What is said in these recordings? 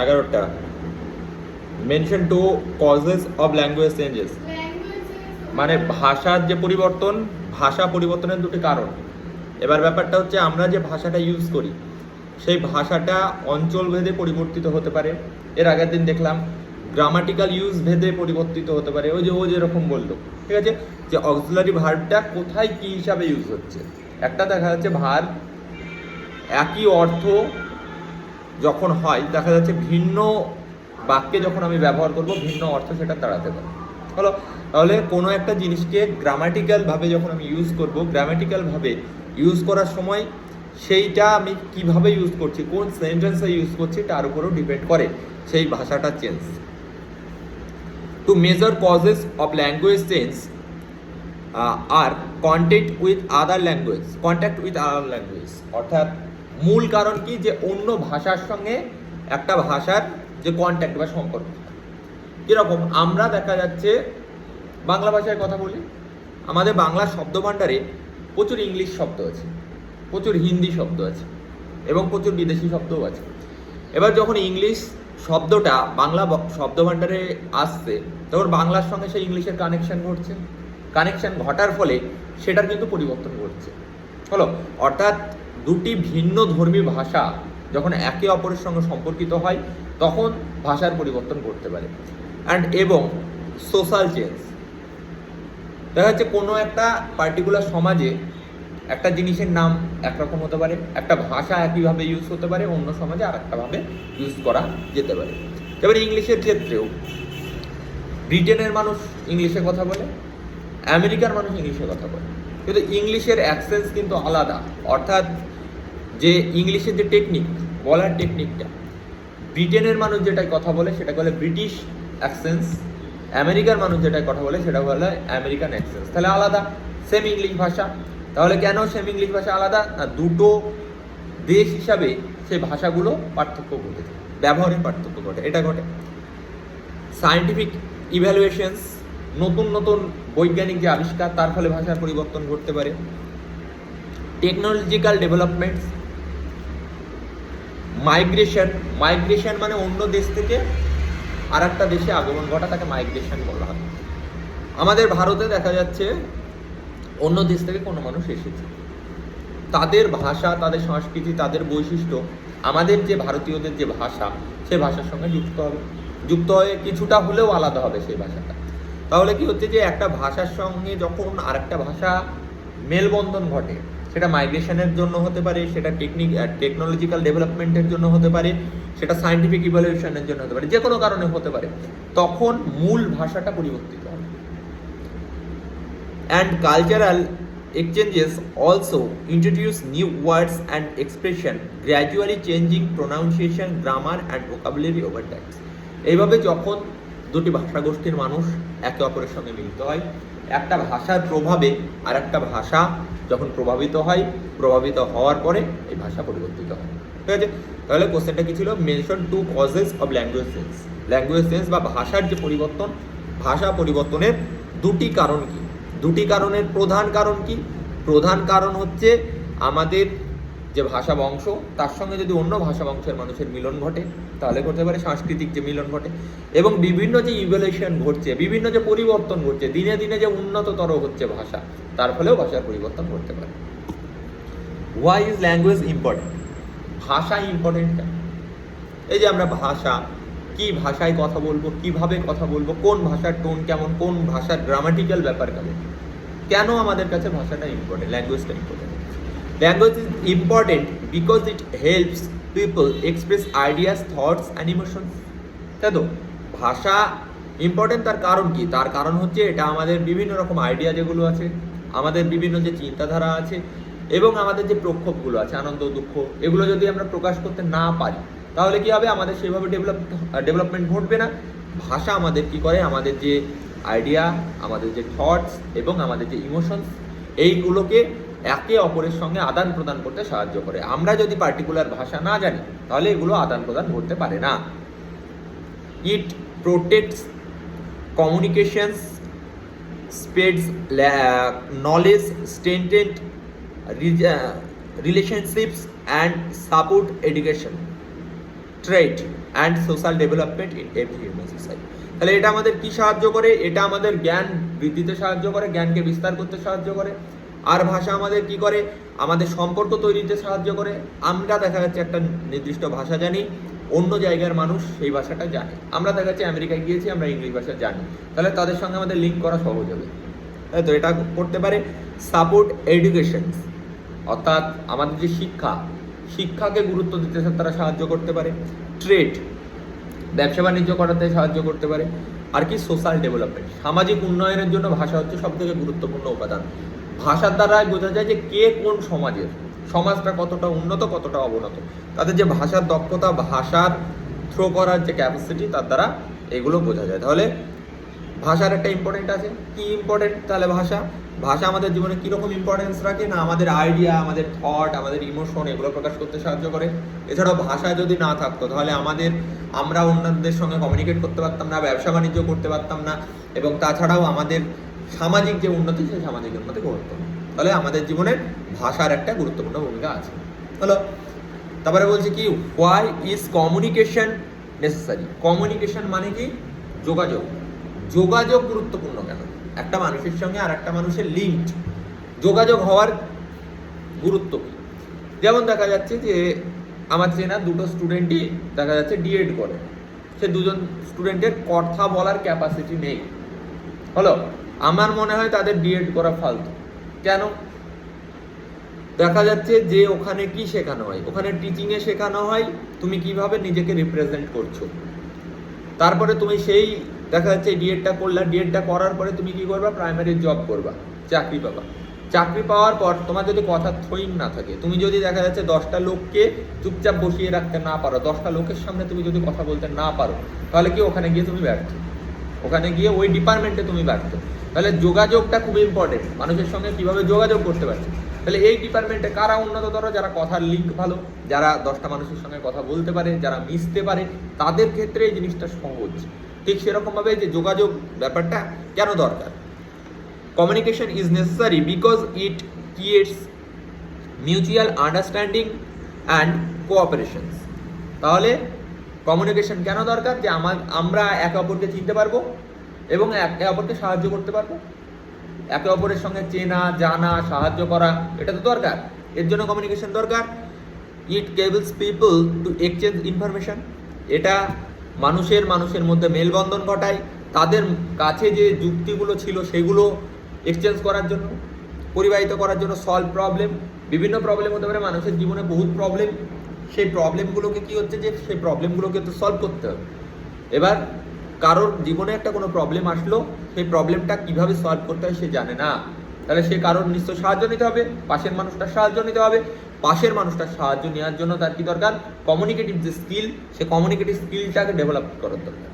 11টা। Mention two causes of language changes, মানে ভাষার যে পরিবর্তন, ভাষা পরিবর্তনের দুটি কারণ। এবার ব্যাপারটা হচ্ছে আমরা যে ভাষাটা ইউজ করি সেই ভাষাটা অঞ্চল ভেদে পরিবর্তিত হতে পারে। এর আগের দিন দেখলাম গ্রামাটিক্যাল ইউজ ভেদে পরিবর্তিত হতে পারে। ওই যে ও যেরকম বললো, ঠিক আছে, যে অক্সিলারি ভার্বটা কোথায় কী হিসাবে ইউজ হচ্ছে। একটা দেখা যাচ্ছে ভার্ব একই অর্থ যখন হয়, দেখা যাচ্ছে ভিন্ন বাক্যে যখন আমি ব্যবহার করব ভিন্ন অর্থ সেটা দাঁড়াতে পারে। হলো, তাহলে কোনো একটা জিনিসকে গ্রামাটিক্যালভাবে যখন আমি ইউজ করব, গ্রামাটিক্যালভাবে ইউজ করার সময় সেইটা আমি কিভাবে ইউজ করছি, কোন সেন্টেন্সে ইউজ করছি তার উপরও ডিপেন্ড করে সেই ভাষাটা change. Two major causes of language change আর কন্ট্যাক্ট উইথ আদার ল্যাঙ্গুয়েজ, অর্থাৎ মূল কারণ কি, যে অন্য ভাষার সঙ্গে একটা ভাষার যে কন্ট্যাক্ট বা সম্পর্ক। কীরকম, আমরা দেখা যাচ্ছে বাংলা ভাষায় কথা বলি, আমাদের বাংলা শব্দভাণ্ডারে প্রচুর ইংলিশ শব্দ আছে, প্রচুর হিন্দি শব্দ আছে এবং প্রচুর বিদেশি শব্দও আছে। এবার যখন ইংলিশ শব্দটা বাংলা শব্দভাণ্ডারে আসছে, তখন বাংলার সঙ্গে সেই ইংলিশের কানেকশন ঘটার ফলে সেটার কিন্তু পরিবর্তন ঘটছে। হলো, অর্থাৎ দুটি ভিন্ন ধর্মী ভাষা যখন একে অপরের সঙ্গে সম্পর্কিত হয় তখন ভাষার পরিবর্তন ঘটতে পারে। এবং সোশ্যাল চেঞ্জ, দেখা যাচ্ছে কোনো একটা পার্টিকুলার সমাজে একটা জিনিসের নাম একরকম হতে পারে, একটা ভাষা একইভাবে ইউজ হতে পারে, অন্য সমাজে আর একটাভাবে ইউজ করা যেতে পারে। এবার ইংলিশের ক্ষেত্রেও ব্রিটেনের মানুষ ইংলিশে কথা বলে, আমেরিকার মানুষ ইংলিশে কথা বলে, কিন্তু ইংলিশের অ্যাকসেন্স কিন্তু আলাদা। অর্থাৎ যে ইংলিশের যে টেকনিক, বলার টেকনিকটা, ব্রিটেনের মানুষ যেটাই কথা বলে সেটা বলে ব্রিটিশ অ্যাকসেন্স, আমেরিকার মানুষ যেটাই কথা বলে সেটা বলে আমেরিকান অ্যাকসেন্স। তাহলে আলাদা, সেম ইংলিশ ভাষা। তাহলে কেন সেম ইংলিশ ভাষা আলাদা? না, দুটো দেশ হিসাবে সেই ভাষাগুলো পার্থক্য ঘটেছে, ব্যবহারের পার্থক্য ঘটে, এটা ঘটে। সায়েন্টিফিক ইভ্যালুয়েশনস, নতুন নতুন বৈজ্ঞানিক যে আবিষ্কার, তার ফলে ভাষার পরিবর্তন ঘটতে পারে। টেকনোলজিক্যাল ডেভেলপমেন্টস, মাইগ্রেশন মানে অন্য দেশ থেকে আর একটা দেশে আগমন ঘটা, তাকে মাইগ্রেশন বলা হয়। আমাদের ভারতে দেখা যাচ্ছে অন্য দেশ থেকে কোনো মানুষ এসেছে, তাদের ভাষা, তাদের সংস্কৃতি, তাদের বৈশিষ্ট্য আমাদের যে ভারতীয়দের যে ভাষা, সেই ভাষার সঙ্গে যুক্ত হয়ে কিছুটা হলেও আলাদা হবে সেই ভাষাটা। তাহলে কি হচ্ছে, যে একটা ভাষার সঙ্গে যখন আরেকটা ভাষা মেলবন্ধন ঘটে, সেটা মাইগ্রেশনের জন্য হতে পারে, সেটা টেকনোলজিক্যাল ডেভেলপমেন্টের জন্য হতে পারে, সেটা সায়েন্টিফিক ইভ্যালুয়েশনের জন্য হতে পারে, যে কোনো কারণে হতে পারে, তখন মূল ভাষাটা পরিবর্তিত হবে। And cultural exchanges also introduce new words and expression, gradually changing pronunciation, grammar and vocabulary over time. এইভাবে যখন দুটি ভাষাগোষ্ঠীর মানুষ একে অপরের সঙ্গে মিলিত হয়, একটা ভাষার প্রভাবে আর একটা ভাষা যখন প্রভাবিত হওয়ার পরে এই ভাষা পরিবর্তিত হয়। ঠিক আছে, তাহলে কোশ্চেনটা কি ছিল? Mention two causes of language change বা ভাষার যে পরিবর্তন, ভাষা পরিবর্তনের দুটি কারণ কি? দুটি কারণের প্রধান কারণ কি? প্রধান কারণ হচ্ছে আমাদের যে ভাষা বংশ, তার সঙ্গে যদি অন্য ভাষা বংশের মানুষের মিলন ঘটে তাহলে করতে পারে সাংস্কৃতিক যে মিলন ঘটে, এবং বিভিন্ন যে ইভলিউশন ঘটছে, বিভিন্ন যে পরিবর্তন ঘটছে, দিনে দিনে যে উন্নততর হচ্ছে ভাষা, তার ফলেও ভাষার পরিবর্তন ঘটতে পারে। Why is language important? ভাষা ইম্পর্টেন্ট কেন? এই যে আমরা ভাষা, কি ভাষায় কথা বলবো, কিভাবে কথা বলবো, কোন ভাষার টোন কেমন, কোন ভাষার গ্রামাটিক্যাল ব্যাপার কেমন, কেন আমাদের কাছে ভাষাটা ইম্পর্টেন্ট, ল্যাঙ্গুয়েজটা important? Language is important because it helps people express ideas, thoughts and emotions. তাই তো, ভাষা ইম্পর্টেন্ট, তার কারণ কি? তার কারণ হচ্ছে এটা আমাদের বিভিন্ন রকম আইডিয়া যেগুলো আছে, আমাদের বিভিন্ন যে চিন্তাধারা আছে, এবং আমাদের যে প্রক্ষোভগুলো আছে, আনন্দ দুঃখ, এগুলো যদি আমরা প্রকাশ করতে না পারি তাহলে কি হবে? আমাদের সেভাবে ডেভেলপমেন্ট ঘটবে না। ভাষা আমাদের কি করে? আমাদের যে আইডিয়া, আমাদের যে থটস এবং আমাদের যে ইমোশনস, এইগুলোকে একে অপরের সঙ্গে আদান প্রদান করতে সাহায্য করে। আমরা যদি পার্টিকুলার ভাষা না জানি তাহলে এগুলো আদান প্রদান করতে পারে না। It protects communications, spreads knowledge, strengthened relationships and support education, trade and social development in every human society. তাহলে এটা আমাদের কি সাহায্য করে? এটা আমাদের জ্ঞান বৃদ্ধিতে সাহায্য করে, জ্ঞানকে বিস্তার করতে সাহায্য করে। আর ভাষা আমাদের কি করে? আমাদের সম্পর্ক তৈরিতে সাহায্য করে। আমরা দেখা যাচ্ছে একটা নির্দিষ্ট ভাষা জানি, অন্য জায়গার মানুষ সেই ভাষাটা জানে। আমরা দেখা যাচ্ছে আমেরিকায় গিয়েছি, আমরা ইংলিশ ভাষা জানি, তাহলে তাদের সঙ্গে আমাদের লিঙ্ক করা সহজ হবে, তাই তো? এটা করতে পারে। সাপোর্ট এডুকেশন, অর্থাৎ আমাদের যে শিক্ষাকে গুরুত্ব দিতে তারা সাহায্য করতে পারে। ট্রেড, ব্যবসা বাণিজ্য করাতে সাহায্য করতে পারে। আর কি? সোশ্যাল ডেভেলপমেন্ট, সামাজিক উন্নয়নের জন্য ভাষা হচ্ছে সব থেকে গুরুত্বপূর্ণ উপাদান। ভাষার দ্বারাই বোঝা যায় যে কে কোন সমাজের, সমাজটা কতটা উন্নত কতটা অবনত, তাদের যে ভাষার দক্ষতা, ভাষার থ্রো করার যে ক্যাপাসিটি, তার দ্বারা এগুলো বোঝা যায়। তাহলে ভাষার একটা ইম্পর্টেন্ট আছে। কি ইম্পর্টেন্ট তাহলে ভাষা আমাদের জীবনে কীরকম ইম্পর্টেন্স রাখে? না, আমাদের আইডিয়া, আমাদের থট, আমাদের ইমোশন এগুলো প্রকাশ করতে সাহায্য করে। এছাড়াও ভাষা যদি না থাকতো তাহলে আমরা অন্যদের সঙ্গে কমিউনিকেট করতে পারতাম না, ব্যবসা বাণিজ্য করতে পারতাম না, এবং তাছাড়াও আমাদের সামাজিক যে উন্নতি, সেই সামাজিক উন্নতি ঘটতো না। তাহলে আমাদের জীবনে ভাষার একটা গুরুত্বপূর্ণ ভূমিকা আছে। হলো, তারপরে বলছে কি, why is communication necessary? Communication মানে কি? যোগাযোগ। যোগাযোগ গুরুত্বপূর্ণ কেন? একটা মানুষের সঙ্গে আর একটা মানুষের লিঙ্ক, যোগাযোগ হওয়ার গুরুত্ব কি? যেমন দেখা যাচ্ছে যে আমার চেনা দুটো স্টুডেন্টই দেখা যাচ্ছে ডিএড করে, সে দুজন স্টুডেন্টের কথা বলার ক্যাপাসিটি নেই। হলো, আমার মনে হয় তাদের ডিএড করা ফালতু। কেন? দেখা যাচ্ছে যে ওখানে কি শেখানো হয়? ওখানে টিচিংয়ে শেখানো হয় তুমি কিভাবে নিজেকে রিপ্রেজেন্ট করছো। তারপরে তুমি সেই দেখা যাচ্ছে ডিএডটা করলা, ডিএডটা করার পরে তুমি কি করবা? প্রাইমারি জব করবা, চাকরি পাবা। চাকরি পাওয়ার পর তোমার যদি কথা থইং না থাকে, তুমি যদি দেখা যাচ্ছে 10টা লোককে চুপচাপ বসিয়ে রাখতে না পারো, 10টা লোকের সামনে তুমি যদি কথা বলতে না পারো, তাহলে কি ওখানে গিয়ে তুমি ব্যর্থ, ওখানে গিয়ে ওই ডিপার্টমেন্টে তুমি ব্যর্থ। তাহলে যোগাযোগটা খুব ইম্পর্টেন্ট, মানুষের সঙ্গে কিভাবে যোগাযোগ করতে পারছে। তাহলে এই ডিপার্টমেন্টে কারা উন্নততর? যারা কথার লিঙ্ক ভালো, যারা 10টা মানুষের সঙ্গে কথা বলতে পারে, যারা মিশতে পারে, তাদের ক্ষেত্রে এই জিনিসটা সহজ। ঠিক সেরকমভাবে যে যোগাযোগ ব্যাপারটা কেন দরকার? Communication is necessary because it creates mutual understanding and কোঅপারেশনস। তাহলে কমিউনিকেশন কেন দরকার? যে আমরা একে অপরকে চিনতে পারবো এবং একে অপরকে সাহায্য করতে পারবো। একে অপরের সঙ্গে চেনা, জানা, সাহায্য করা, এটা তো দরকার। এর জন্য কমিউনিকেশন দরকার। It enables people to exchange information, এটা মানুষের মধ্যে মেলবন্ধন ঘটায়, তাদের কাছে যে যুক্তিগুলো ছিল সেগুলো এক্সচেঞ্জ করার জন্য, পরিবাহিত করার জন্য। সলভ প্রবলেম, বিভিন্ন প্রবলেম হতে পারে মানুষের জীবনে, বহুত প্রবলেম। সেই প্রবলেমগুলোকে কি হচ্ছে যে সেই প্রবলেমগুলোকে তো সলভ করতে হবে। এবার কারোর জীবনে একটা কোনো প্রবলেম আসলো, সেই প্রবলেমটা কিভাবে সলভ করতে হয় সে জানে না, তাহলে সে কারোর নিশ্চয় সাহায্য নিতে হবে, পাশের মানুষটার সাহায্য নিতে হবে। পাশের মানুষটার সাহায্য নেওয়ার জন্য তার কি দরকার? কমিউনিকেটিভ যে স্কিল, সে কমিউনিকেটিভ স্কিলটাকে ডেভেলপ করার দরকার।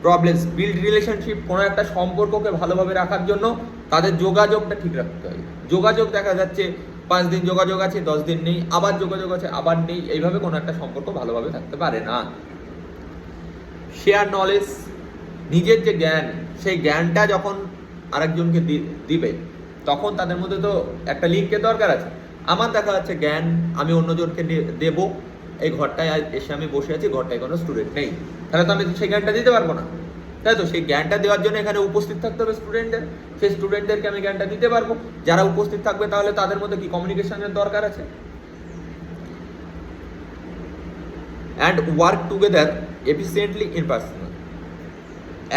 প্রবলেমস, বিল্ড রিলেশনশিপ, কোনো একটা সম্পর্ককে ভালোভাবে রাখার জন্য তাদের যোগাযোগটা ঠিক রাখতে হয়। যোগাযোগ দেখা যাচ্ছে 5 দিন যোগাযোগ আছে, 10 দিন নেই, আবার যোগাযোগ আছে, আবার নেই, এইভাবে কোনো একটা সম্পর্ক ভালোভাবে থাকতে পারে না। শেয়ার নলেজ, নিজের যে জ্ঞান, সেই জ্ঞানটা যখন আরেকজনকে দিবে, তখন তাদের মধ্যে তো একটা লিঙ্কের দরকার আছে। আমার দেখা যাচ্ছে জ্ঞান আমি অন্যজনকে দেবো, এই ঘরটায় এসে আমি বসে আছি, ঘরটায় কোনো স্টুডেন্ট নেই, তাহলে তো আমি সেই জ্ঞানটা দিতে পারবো না, তাই তো? সেই জ্ঞানটা দেওয়ার জন্য এখানে উপস্থিত থাকতে হবে স্টুডেন্টদের, সেই স্টুডেন্টদেরকে আমি জ্ঞানটা দিতে পারবো। যারা উপস্থিত থাকবে তাহলে তাদের মধ্যে কি কমিউনিকেশনের দরকার আছে। And work together efficiently in personal,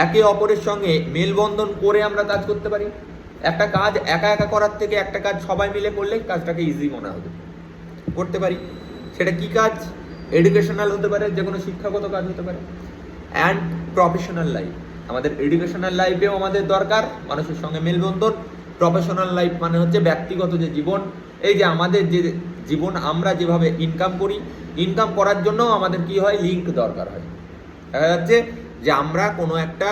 একে অপরের সঙ্গে মেলবন্ধন করে আমরা কাজ করতে পারি। একটা কাজ একা একা করার থেকে একটা কাজ সবাই মিলে করলে কাজটাকে ইজি মনে হবে, করতে পারি। সেটা কি কাজ? এডুকেশনাল হতে পারে, যে কোনো শিক্ষাগত কাজ হতে পারে। অ্যান্ড প্রফেশনাল লাইফ, আমাদের এডুকেশনাল লাইফেও আমাদের দরকার মানুষের সঙ্গে মেলবন্ধন। প্রফেশনাল লাইফ মানে হচ্ছে ব্যক্তিগত যে জীবন, এই যে আমাদের যে জীবন, আমরা যেভাবে ইনকাম করি, ইনকাম করার জন্য আমাদের কি হয়? লিঙ্ক দরকার হয়। দেখা যাচ্ছে যে আমরা কোনো একটা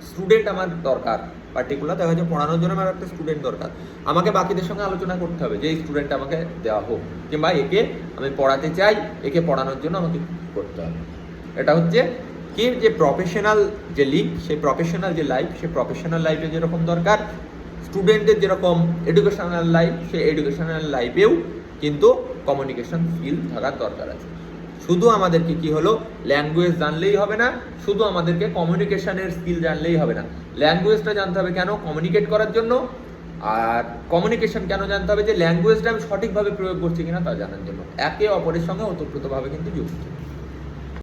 স্টুডেন্ট আমার দরকার, পার্টিকুলার দেখা যাচ্ছে পড়ানোর জন্য আমার একটা স্টুডেন্ট দরকার, আমাকে বাকিদের সঙ্গে আলোচনা করতে হবে যে এই স্টুডেন্ট আমাকে দেওয়া হোক, কিংবা একে আমি পড়াতে চাই, একে পড়ানোর জন্য আমাকে করতে হবে। এটা হচ্ছে কি, যে প্রফেশনাল যে লিঙ্ক, সেই প্রফেশনাল যে লাইফ, সেই প্রফেশনাল লাইফে যেরকম দরকার, স্টুডেন্টের যেরকম এডুকেশনাল লাইফ, সেই এডুকেশনাল লাইফেও কিন্তু কমিউনিকেশন স্কিল থাকার দরকার আছে। শুধু আমাদেরকে কি হলো, ল্যাঙ্গুয়েজ জানলেই হবে না, শুধু আমাদেরকে কমিউনিকেশনের স্কিল জানলেই হবে না। ল্যাঙ্গুয়েজটা জানতে হবে কেন? কমিউনিকেট করার জন্য। আর কমিউনিকেশন কেন জানতে হবে? যে ল্যাঙ্গুয়েজটা আমি সঠিকভাবে প্রয়োগ করছি কিনা তা জানার জন্য। একে অপরের সঙ্গে ওতপ্রোতভাবে কিন্তু যুক্ত।